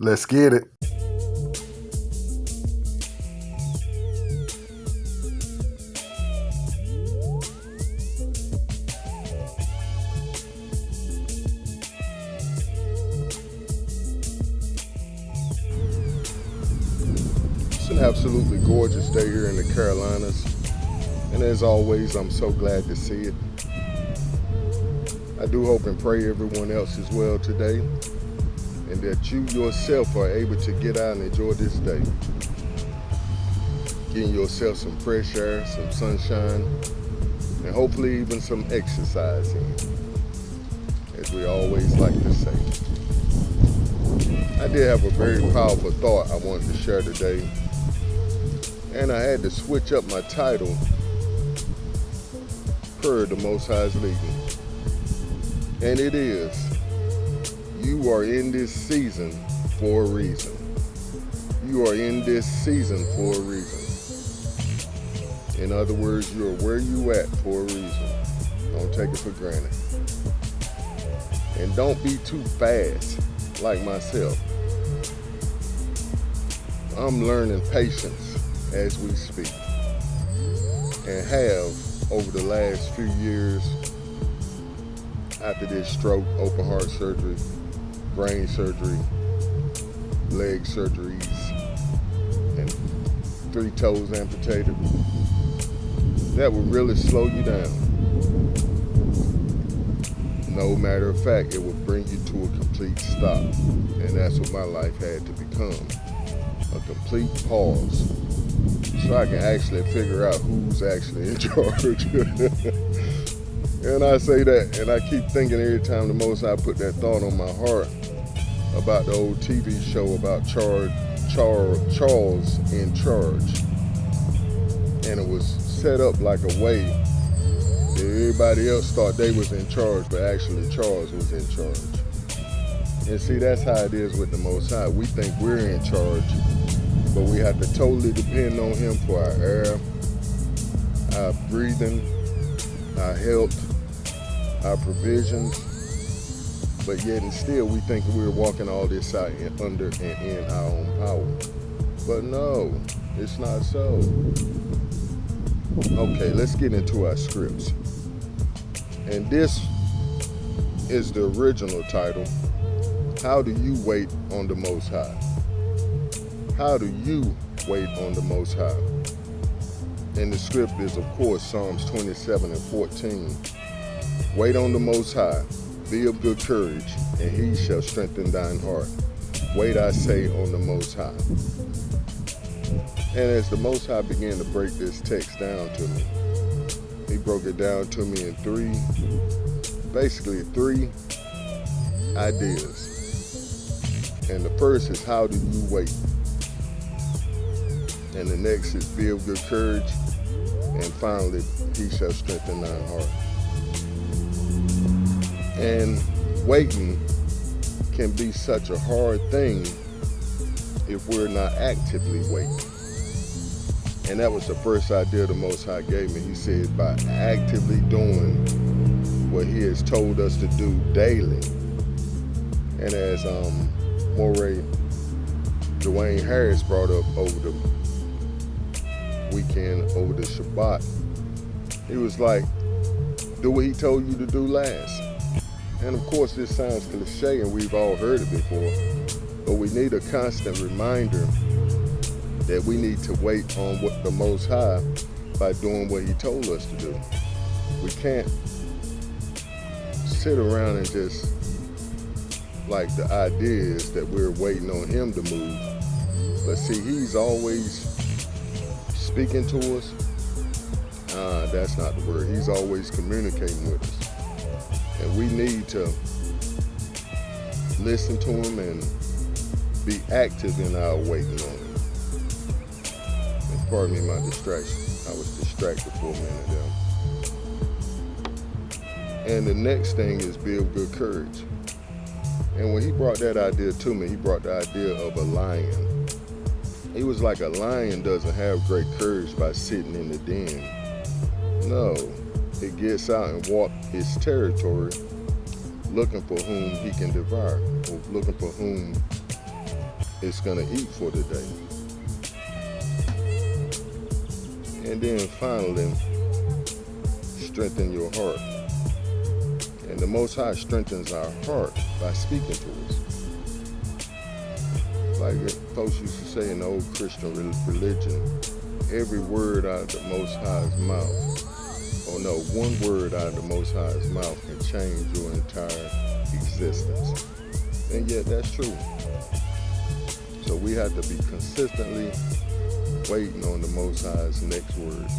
Let's get it. It's an absolutely gorgeous day here in the Carolinas. And as always, I'm so glad to see it. I do hope and pray everyone else is well today, and that you yourself are able to get out and enjoy this day. Getting yourself some fresh air, some sunshine, and hopefully even some exercise in, as we always like to say. I did have a very powerful thought I wanted to share today, and I had to switch up my title per the Most High's leading. And it is, you are in this season for a reason. You are in this season for a reason. In other words, you are where you at for a reason. Don't take it for granted. And don't be too fast like myself. I'm learning patience as we speak, and have over the last few years after this stroke, open heart surgery, brain surgery, leg surgeries, and 3 toes amputated. That will really slow you down. No matter of fact, it will bring you to a complete stop. And that's what my life had to become. A complete pause. So I can actually figure out who's actually in charge. And I say that, and I keep thinking every time the Most High put that thought on my heart about the old TV show about Charles in Charge. And it was set up like a way that everybody else thought they was in charge, but actually Charles was in charge. And see, that's how it is with the Most High. We think we're in charge, but we have to totally depend on Him for our air, our breathing, our health, our provisions. But yet and still we think we're walking all this out under and in our own power. But no, it's not so. Okay, let's get into our scripts. And this is the original title. How do you wait on the Most High? How do you wait on the Most High? And the script is, of course, Psalms 27:14. Wait on the Most High, be of good courage, and He shall strengthen thine heart. Wait, I say, on the Most High. And as the Most High began to break this text down to me, He broke it down to me in three ideas. And the first is, how do you wait? And the next is, be of good courage. And finally, He shall strengthen thine heart. And waiting can be such a hard thing if we're not actively waiting. And that was the first idea the Most High gave me. He said, by actively doing what He has told us to do daily. And as Moray Dwayne Harris brought up over the weekend, over the Shabbat, he was like, do what He told you to do last. And of course this sounds cliche and we've all heard it before, but we need a constant reminder that we need to wait on what the Most High by doing what He told us to do. We can't sit around and just, like, the idea is that we're waiting on Him to move. But see, He's always speaking to us. That's not the word. He's always communicating with us. And we need to listen to Him and be active in our waiting on Him. And pardon me my distraction. I was distracted for a minute there. And the next thing is, be of good courage. And when He brought that idea to me, He brought the idea of a lion. He was like, a lion doesn't have great courage by sitting in the den. No, it gets out and walks its territory looking for whom he can devour, or looking for whom it's going to eat for the day. And then finally, strengthen your heart. And the Most High strengthens our heart by speaking to us. Like folks used to say in the old Christian religion, every word out of the Most High's mouth, or no, one word out of the Most High's mouth can change your entire existence. And yet that's true. So we have to be consistently waiting on the Most High's next word.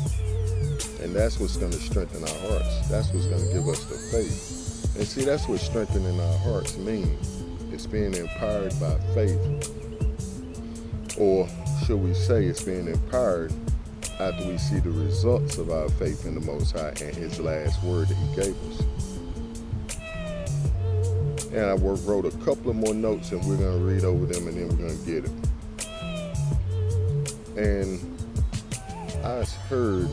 And that's what's going to strengthen our hearts. That's what's going to give us the faith. And see, that's what strengthening our hearts means. It's being empowered by faith. Or should we say it's being empowered after we see the results of our faith in the Most High and His last word that He gave us. And I wrote a couple of more notes and we're going to read over them and then we're going to get it. And I heard,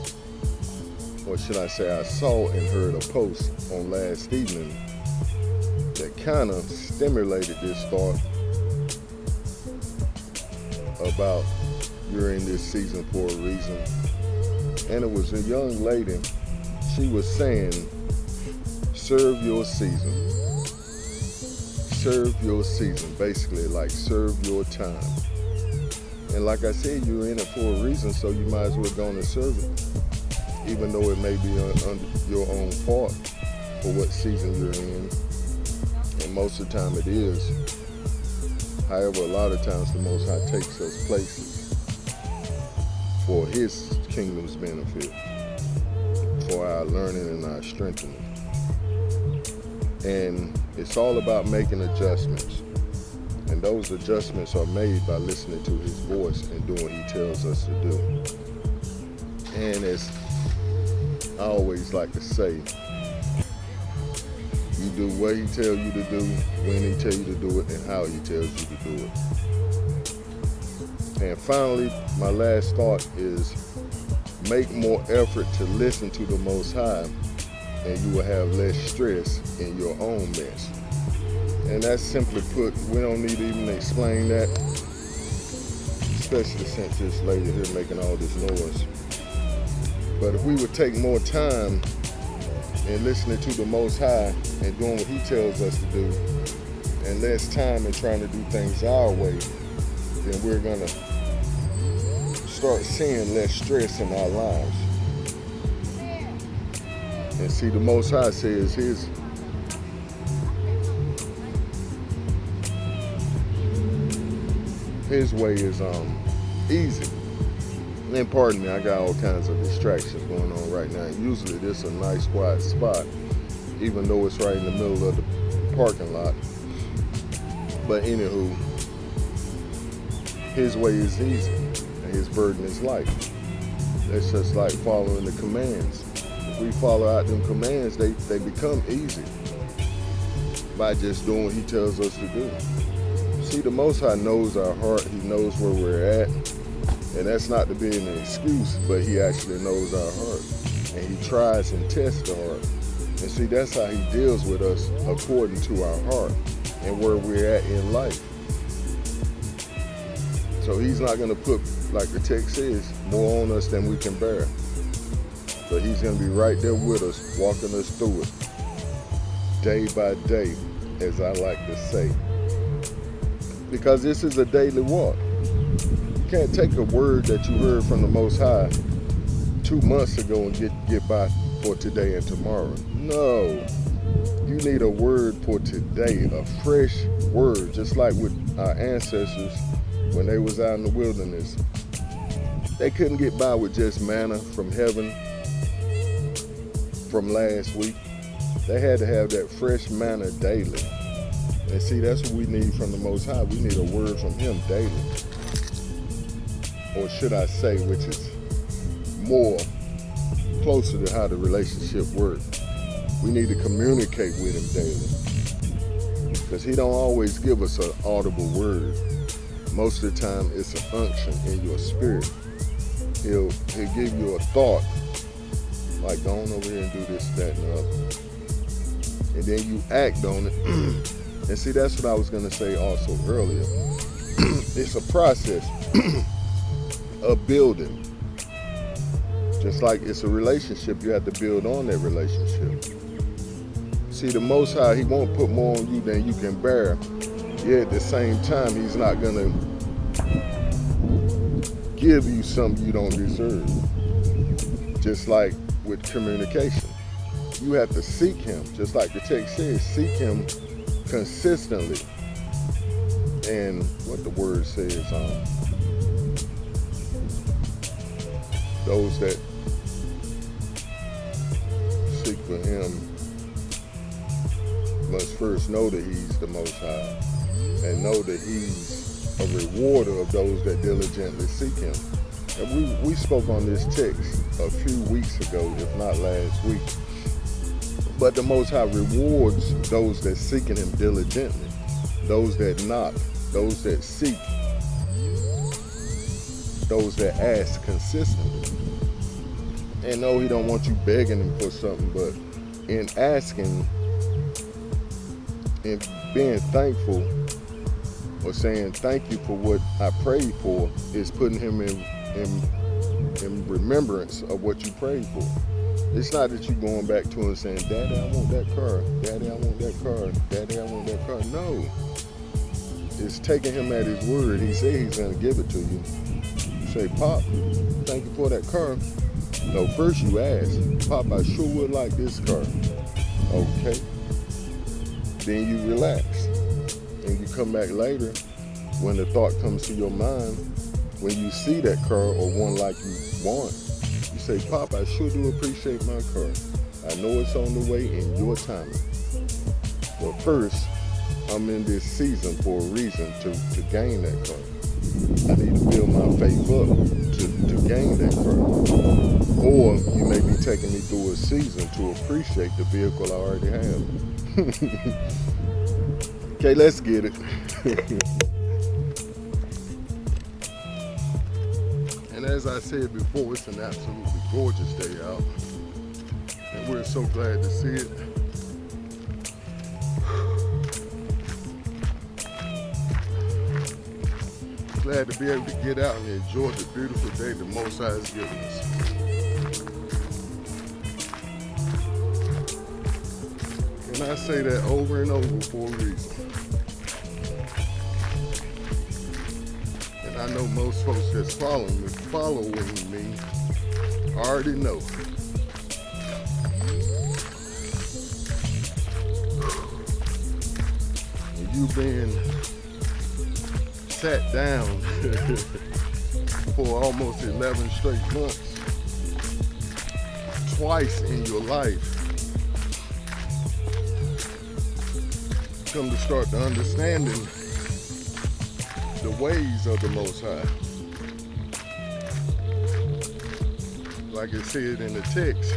or should I say I saw and heard a post on last evening that kind of stimulated this thought about you're in this season for a reason. And it was a young lady. She was saying, serve your season. Serve your season. Basically, like serve your time. And like I said, you're in it for a reason, so you might as well go and serve it. Even though it may be under your own fault for what season you're in. And most of the time it is. However, a lot of times the Most High takes us places for His kingdom's benefit, for our learning and our strengthening. And it's all about making adjustments. And those adjustments are made by listening to His voice and doing what He tells us to do. And as I always like to say, you do what He tells you to do, when He tells you to do it, and how He tells you to do it. And finally, my last thought is make more effort to listen to the Most High, and you will have less stress in your own mess. And that's simply put, we don't need to even explain that, especially since this lady here making all this noise. But if we would take more time in listening to the Most High and doing what He tells us to do, and less time in trying to do things our way, then we're going to start seeing less stress in our lives. And see, the Most High says His way is easy. And pardon me, I got all kinds of distractions going on right now. Usually this is a nice quiet spot, even though it's right in the middle of the parking lot. But anywho, His way is easy and His burden is light. It's just like following the commands. If we follow out them commands, they become easy by just doing what He tells us to do. See, the Most High knows our heart. He knows where we're at. And that's not to be an excuse, but He actually knows our heart. And He tries and tests the heart. And see, that's how He deals with us according to our heart and where we're at in life. So He's not going to put, like the text says, more on us than we can bear. But He's going to be right there with us, walking us through it, day by day, as I like to say. Because this is a daily walk. You can't take a word that you heard from the Most High 2 months ago and get by for today and tomorrow. No. You need a word for today, a fresh word, just like with our ancestors when they was out in the wilderness. They couldn't get by with just manna from heaven from last week. They had to have that fresh manna daily. And see, that's what we need from the Most High. We need a word from Him daily. Or should I say, which is more closer to how the relationship works. We need to communicate with Him daily. Because He don't always give us an audible word. Most of the time, it's an unction in your spirit. He'll give you a thought, like go on over here and do this, that, and the other. And then you act on it. And see, that's what I was going to say also earlier. It it's a process of building. Just like it's a relationship, you have to build on that relationship. See, the Most High, he won't put more on you than you can bear. Yet at the same time, he's not gonna give you something you don't deserve. Just like with communication, you have to seek him. Just like the text says, seek him consistently. And what the word says, those that seek for him must first know that he's the Most High and know that he's a rewarder of those that diligently seek him. And we spoke on this text a few weeks ago, if not last week. But the Most High rewards those that seeking him diligently, those that knock, those that seek, those that ask consistently. And no, he don't want you begging him for something, but in asking and being thankful or saying thank you for what I prayed for is putting him in remembrance of what you prayed for. It's not that you're going back to him saying, Daddy, I want that car. Daddy, I want that car. Daddy, I want that car. No. It's taking him at his word. He said he's going to give it to you. You say, Pop, thank you for that car. No, first you ask, Pop, I sure would like this car. Okay. Then you relax. And you come back later when the thought comes to your mind, when you see that car or one like you want, you say, Pop, I sure do appreciate my car. I know it's on the way in your timing. But first, I'm in this season for a reason to gain that car. I need to build my faith up to gain that car. Or you may be taking me through a season to appreciate the vehicle I already have. Okay, let's get it. And as I said before, it's an absolutely gorgeous day out. And we're so glad to see it. Glad to be able to get out and enjoy the beautiful day the Most High has given us. And I say that over and over for a reason. And I know most folks that's following me already know. And you've been sat down for almost 11 straight months, twice in your life, come to start to understanding the ways of the Most High. Like it said in the text,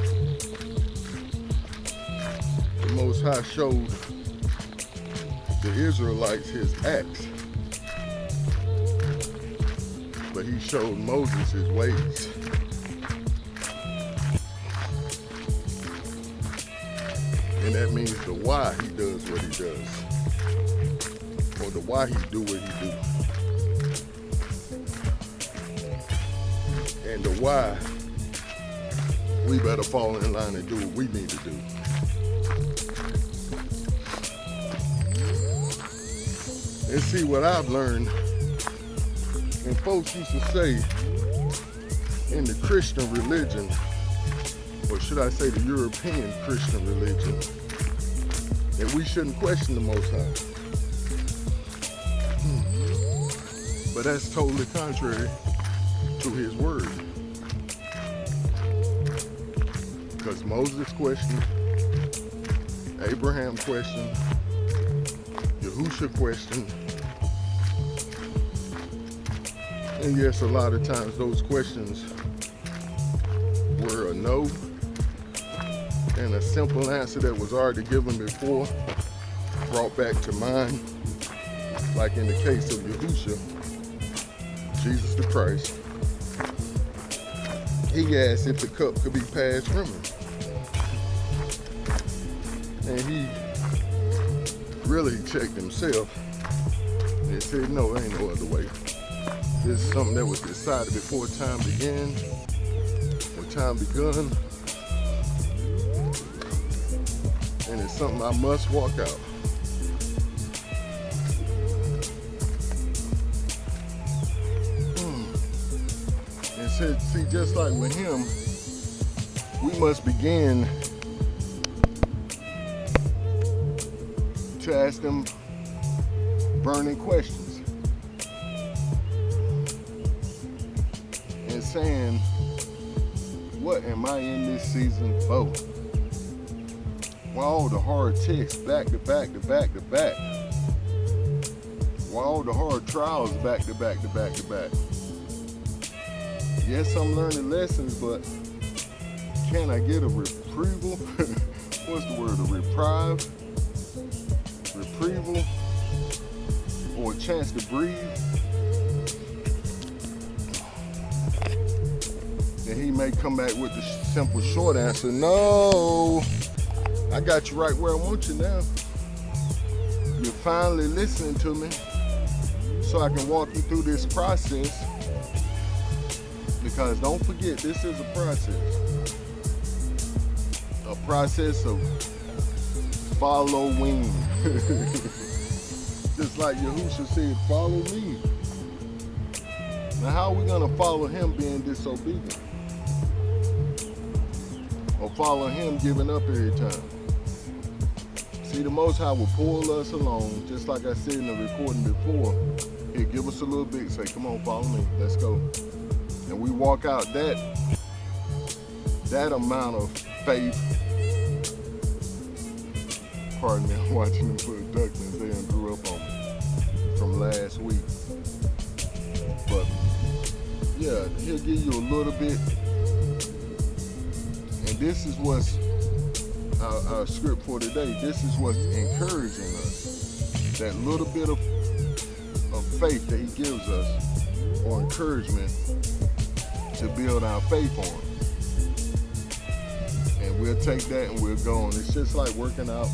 the Most High showed the Israelites his acts, but he showed Moses his ways. And that means the why he does what he does, or the why he do what he do, and the why we better fall in line and do what we need to do. And see what I've learned. And folks used to say in the Christian religion, or should I say the European Christian religion, that we shouldn't question the Most High. But that's totally contrary to his word. Because Moses questioned, Abraham questioned, Yahusha questioned, and yes, a lot of times those questions were a no, and a simple answer that was already given before brought back to mind, like in the case of Yahusha, Jesus the Christ. He asked if the cup could be passed from him. And he really checked himself and said, no, there ain't no other way. This is something that was decided before time began, or time begun, and it's something I must walk out. And see, just like with him, we must begin to ask them burning questions and saying, what am I in this season for? Why all the hard texts back to back to back to back? Why all the hard trials back to back to back to back? Yes, I'm learning lessons, but can I get a reprieval? What's the word? A reprieve? Reprieval? Or a chance to breathe? And he may come back with the simple short answer, no, I got you right where I want you now. You're finally listening to me so I can walk you through this process. Because don't forget, this is a process of following. Just like Yahushua said, follow me. Now how are we gonna follow him being disobedient? Or follow him giving up every time? See, the Most High will pull us along, just like I said in the recording before. He'll give us a little bit and say, come on, follow me, let's go. And we walk out that amount of faith. Pardon me, I'm watching them put ducklings. They done grew up on me from last week. But yeah, he'll give you a little bit. And this is what's our script for today. This is what's encouraging us. That little bit of faith that he gives us, or encouragement, to build our faith on. And we'll take that and we'll go on. It's just like working out.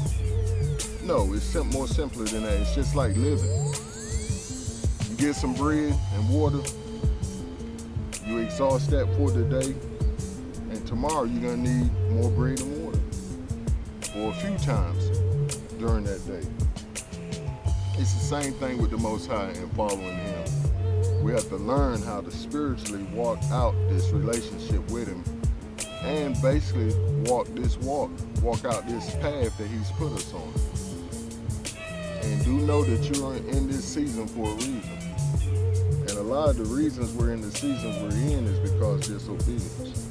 No, it's more simpler than that. It's just like living. You get some bread and water, you exhaust that for the day, and tomorrow you're gonna need more bread and water, or a few times during that day. It's the same thing with the Most High and following him. We have to learn how to spiritually walk out this relationship with him, and basically walk out this path that he's put us on. And do know that you're in this season for a reason. And a lot of the reasons we're in the seasons we're in is because of disobedience.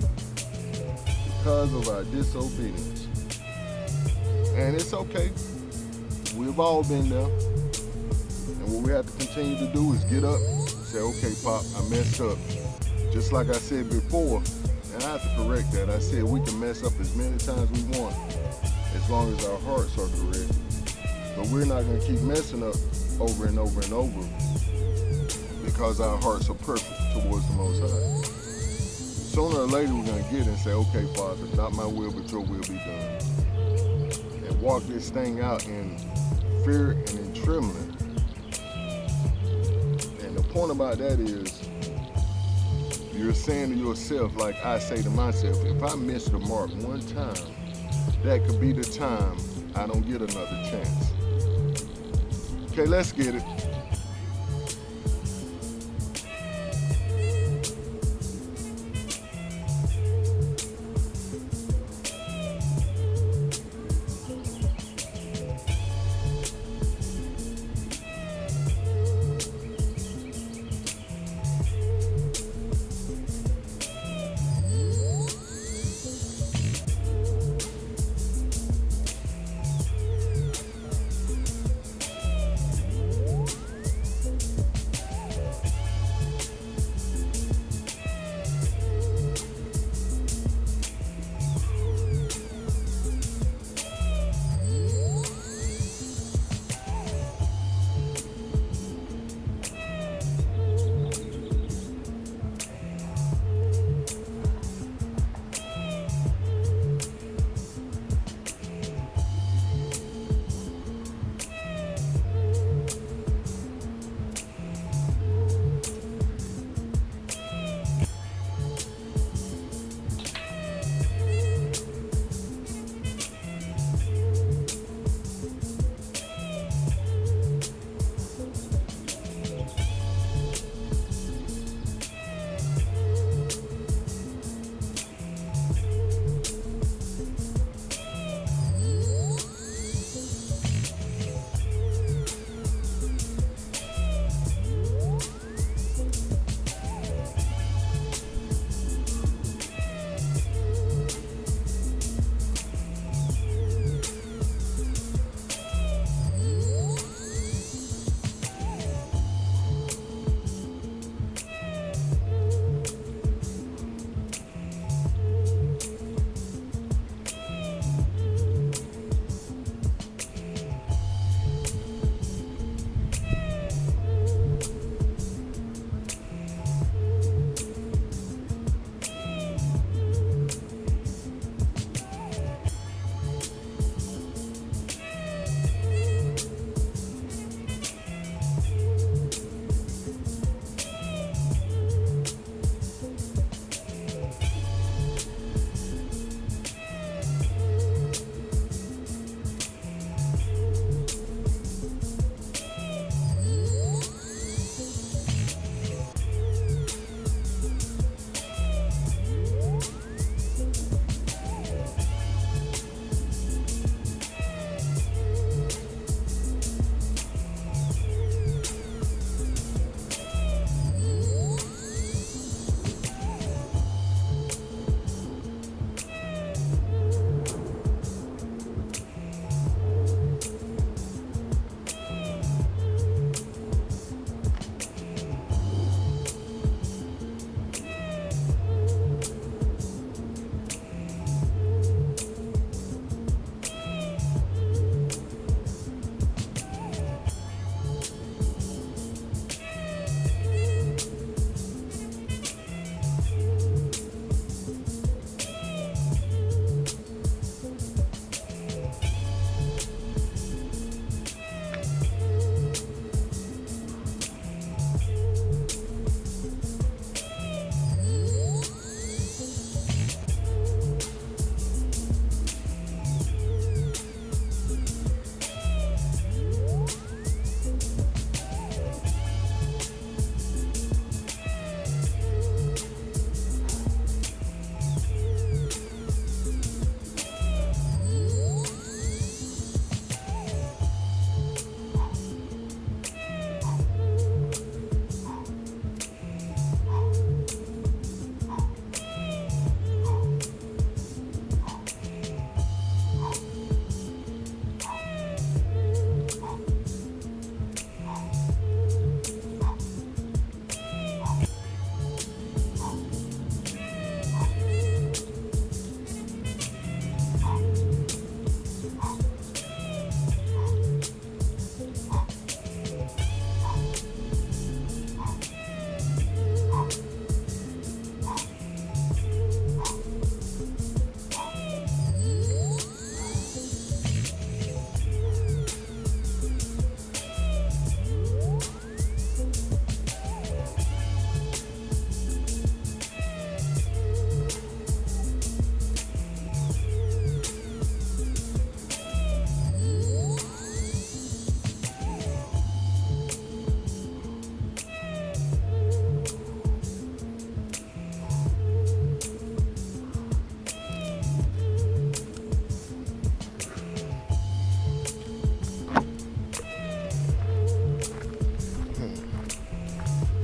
Because of our disobedience. And it's okay. We've all been there. And what we have to continue to do is get up, say, okay, Pop, I messed up. Just like I said before, and I have to correct that. I said we can mess up as many times we want, as long as our hearts are correct. But we're not going to keep messing up over and over and over, because our hearts are perfect towards the Most High. Sooner or later we're going to get and say, okay, Father, not my will, but your will be done. And walk this thing out in fear and in trembling. And the point about that is, you're saying to yourself, like I say to myself, if I miss the mark one time, that could be the time I don't get another chance. Okay, let's get it.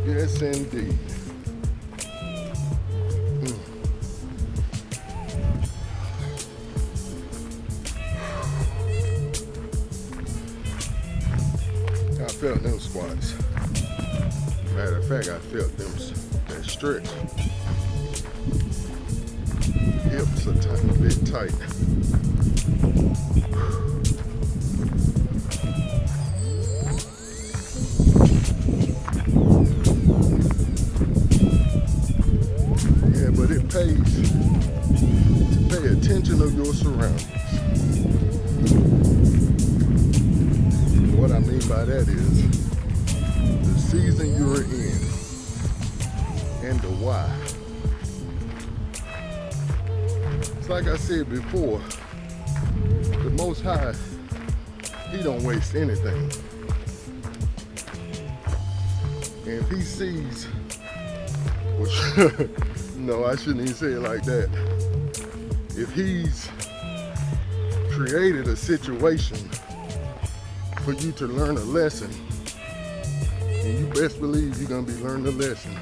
Yes, indeed. I felt them squats. Matter of fact, I felt them that stretch. Hips are a bit tight. Yeah, but it pays to pay attention to your surroundings. What I mean by that is the season you're in and the why. It's like I said before, the Most High, He don't waste anything. And if He sees, which, no, I shouldn't even say it like that. If He's created a situation for you to learn a lesson, and you best believe you're gonna be learning a lesson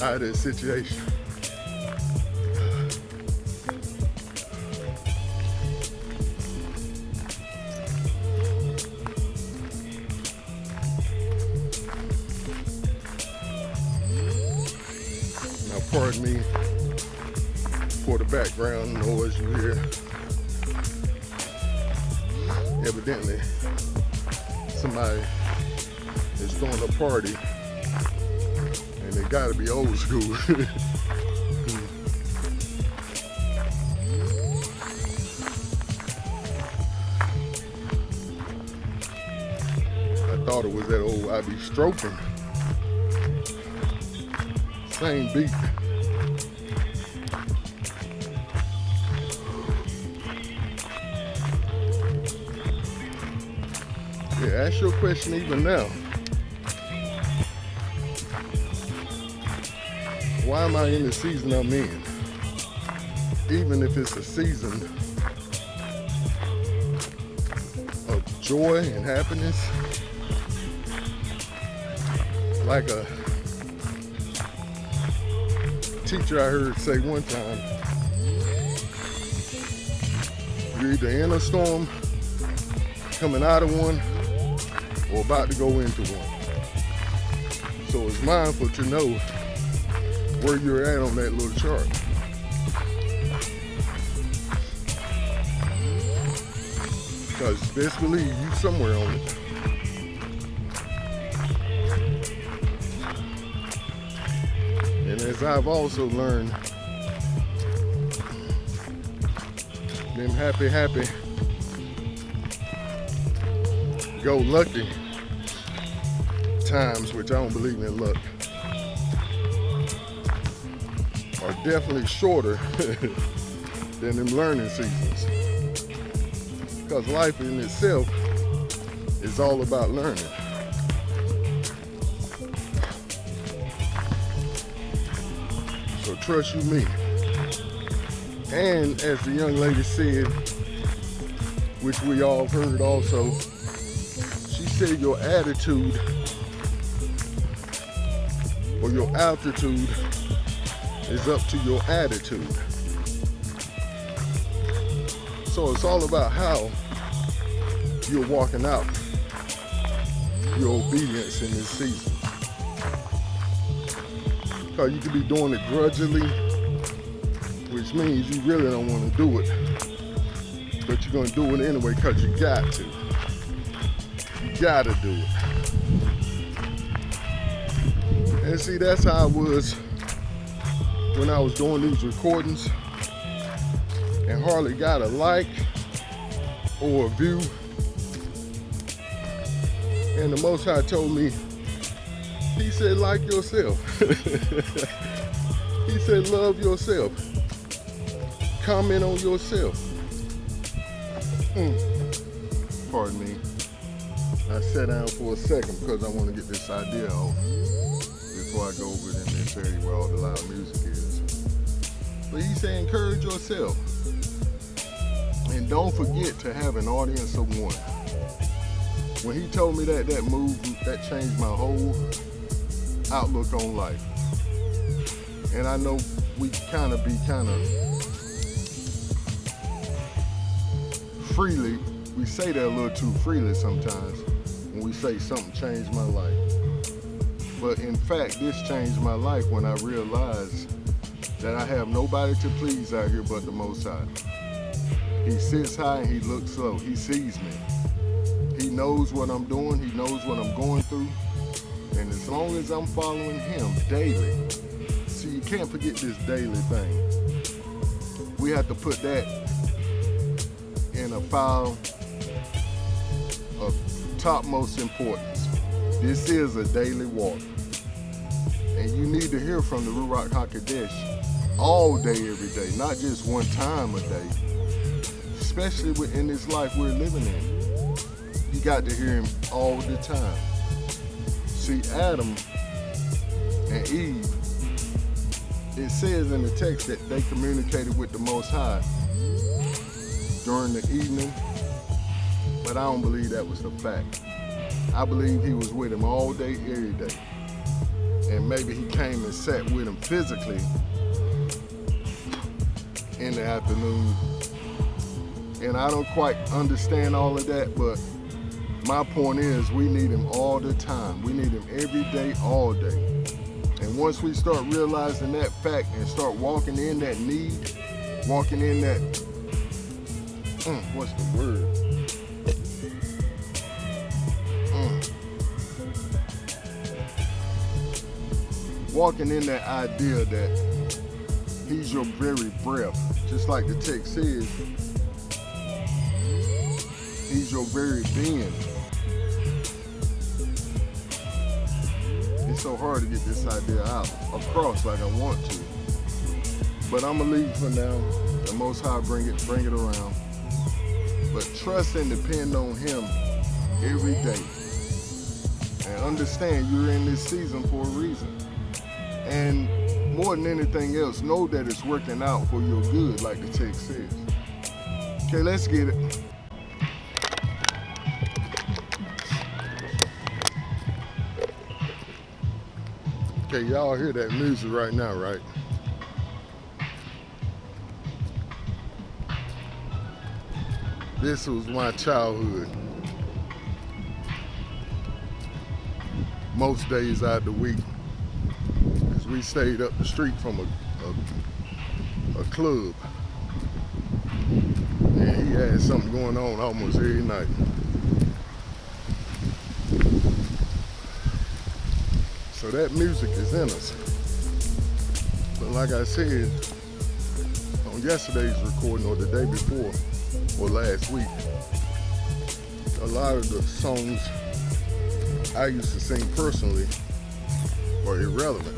out of that situation. Now, pardon me for the background noise you hear. Evidently, somebody is throwing a party, and they gotta be old school. I thought it was that old I Be Stroking. Same beat. Yeah, ask your question even now. Why am I in the season I'm in? Even if it's a season of joy and happiness, like a teacher I heard say one time, you're either in a storm, coming out of one, or about to go into one. So it's mindful to know where you're at on that little chart. Because best believe you somewhere on it. And as I've also learned, them happy, go lucky times, which I don't believe in luck, are definitely shorter than them learning seasons. Because life in itself is all about learning. So trust you me. And as the young lady said, which we all heard also, she said your attitude or your altitude is up to your attitude. So it's all about how you're walking out your obedience in this season. Because you could be doing it grudgingly, which means you really don't want to do it, but you're going to do it anyway because you got to. You got to do it. And see, that's how I was when I was doing these recordings and hardly got a like or a view. And the Most High told me, He said, like yourself. He said, love yourself. Comment on yourself. Pardon me. I sat down for a second because I want to get this idea off before I go over in this area where all the loud music is. But he said, encourage yourself. And don't forget to have an audience of one. When he told me that moved, that changed my whole outlook on life. And I know we kind of freely, we say that a little too freely sometimes when we say something changed my life. But in fact, this changed my life when I realized that I have nobody to please out here but the Most High. He sits high and he looks low. He sees me. He knows what I'm doing. He knows what I'm going through. And as long as I'm following him daily, see, you can't forget this daily thing. We have to put that in a file of topmost importance. This is a daily walk. And you need to hear from the Ruach HaKodesh all day, every day, not just one time a day. Especially in this life we're living in. You got to hear him all the time. See, Adam and Eve, it says in the text that they communicated with the Most High during the evening, but I don't believe that was the fact. I believe he was with him all day, every day. And maybe he came and sat with him physically in the afternoon. And I don't quite understand all of that, but my point is we need him all the time. We need him every day, all day. And once we start realizing that fact and start walking in that need, walking in that, what's the word? Walking in that idea that he's your very breath, just like the text says, he's your very being. It's so hard to get this idea out across like I want to. But I'm gonna leave for now. The Most High bring it around. But trust and depend on him every day. And understand you're in this season for a reason. And more than anything else, know that it's working out for your good, like the text says. Okay, let's get it. Okay, y'all hear that music right now, right? This was my childhood. Most days out of the week, because we stayed up the street from a club. And he had something going on almost every night. So that music is in us. But like I said, on yesterday's recording or the day before or last week, a lot of the songs I used to sing personally are irrelevant.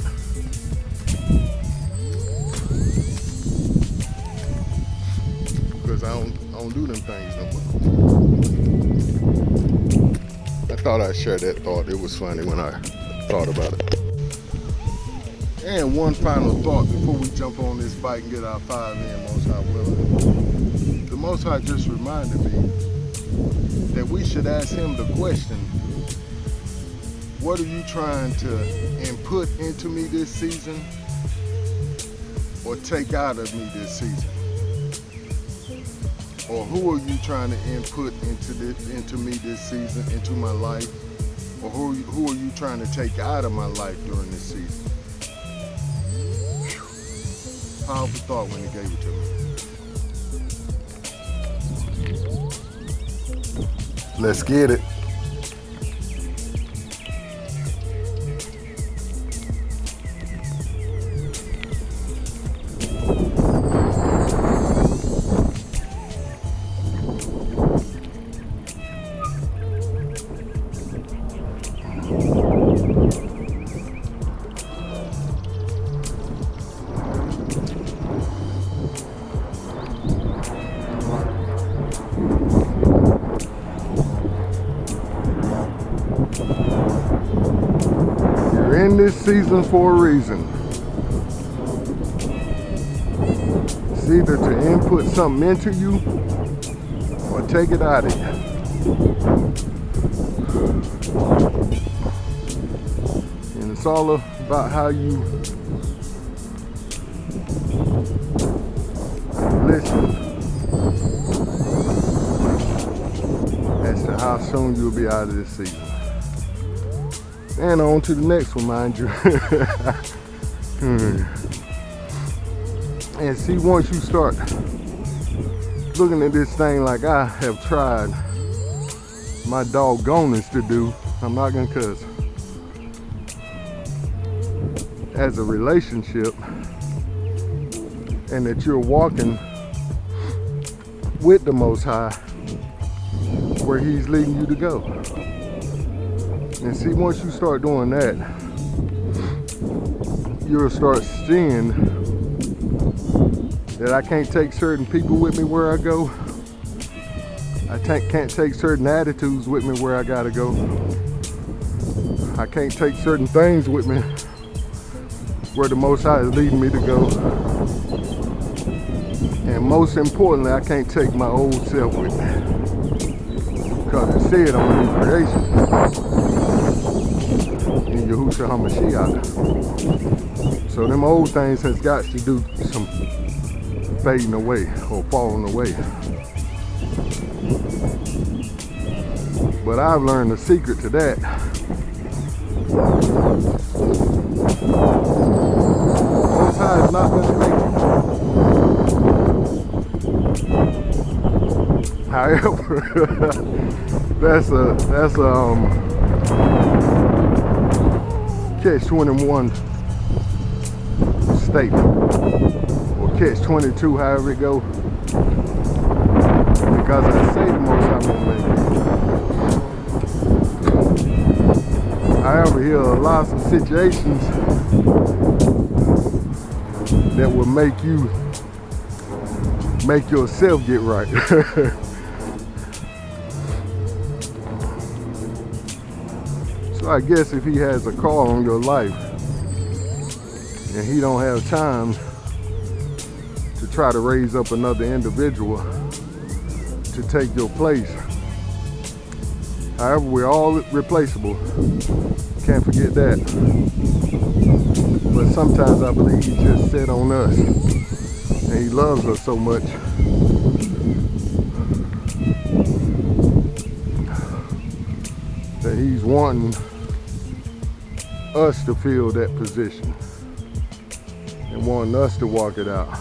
Because I don't do them things no more. I thought I'd share that thought. It was funny when I thought about it. And one final thought before we jump on this bike and get our 5 in, Most High willing. The Most High just reminded me that we should ask him the question, what are you trying to input into me this season or take out of me this season? Or who are you trying to input into me this season, into my life? Or who are you trying to take out of my life during this season? Whew. Powerful thought when he gave it to me. Let's get it. You're in this season for a reason. It's either to input something into you or take it out of you. And It's all about how you listen as to how soon you'll be out of this season. And on to the next one, mind you. And see, once you start looking at this thing like I have tried my doggonest to do, I'm not gonna cuss, as a relationship, and that you're walking with the Most High where He's leading you to go. And see, once you start doing that, you'll start seeing that I can't take certain people with me where I go. I can't take certain attitudes with me where I gotta go. I can't take certain things with me where the Most High is leading me to go. And most importantly, I can't take my old self with me, because it said I'm a new creation in Yahushua HaMashiach. So them old things has got to do some fading away or falling away. But I've learned the secret to that. Most High is not going to make it. However, that's a catch-21 statement, or catch-22, however it go. Because I say the Most High won't make it. However, he'll allow some situations that will make yourself get right. So I guess if He has a call on your life and He don't have time to try to raise up another individual to take your place. However, we're all replaceable. Can't forget that. But sometimes I believe He just set on us, and He loves us so much that He's wanting us to fill that position and wanting us to walk it out.